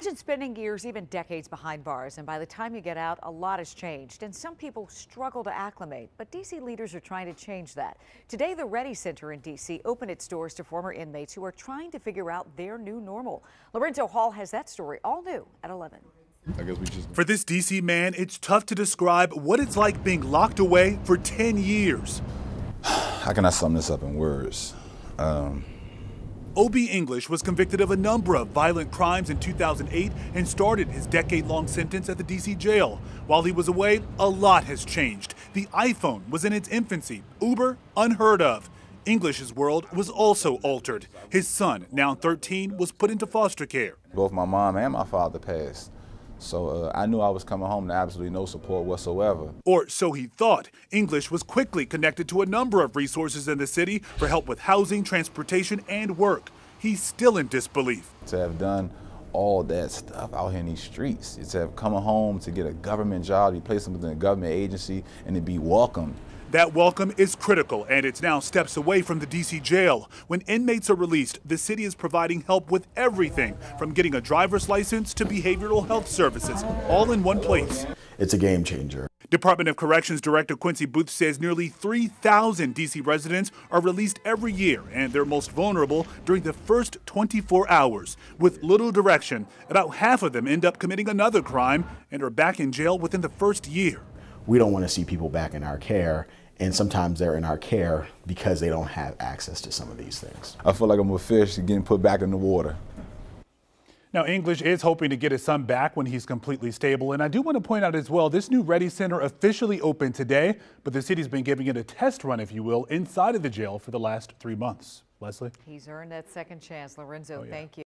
Imagine spending years, even decades behind bars, and by the time you get out, a lot has changed, and some people struggle to acclimate, but D.C. leaders are trying to change that. Today, the Ready Center in D.C. opened its doors to former inmates who are trying to figure out their new normal. Lorenzo Hall has that story all new at 11. For this D.C. man, it's tough to describe what it's like being locked away for 10 years. How can I sum this up in words? O.B. English was convicted of a number of violent crimes in 2008 and started his decade-long sentence at the D.C. jail. While he was away, a lot has changed. The iPhone was in its infancy. Uber, unheard of. English's world was also altered. His son, now 13, was put into foster care. Both my mom and my father passed. So I knew I was coming home to absolutely no support whatsoever. Or so he thought. English was quickly connected to a number of resources in the city for help with housing, transportation, and work. He's still in disbelief. To have done all that stuff out here in these streets, to have come home to get a government job, to be placed within a government agency, and to be welcomed. That welcome is critical, and it's now steps away from the D.C. jail. When inmates are released, the city is providing help with everything from getting a driver's license to behavioral health services, all in one place. It's a game changer. Department of Corrections Director Quincy Booth says nearly 3,000 D.C. residents are released every year, and they're most vulnerable during the first 24 hours. With little direction, about half of them end up committing another crime and are back in jail within the first year. We don't want to see people back in our care, and sometimes they're in our care because they don't have access to some of these things. I feel like I'm a fish getting put back in the water. Now, English is hoping to get his son back when he's completely stable. And I do want to point out as well, this new Ready Center officially opened today, but the city's been giving it a test run, if you will, inside of the jail for the last 3 months. Leslie? He's earned that second chance. Lorenzo, thank you.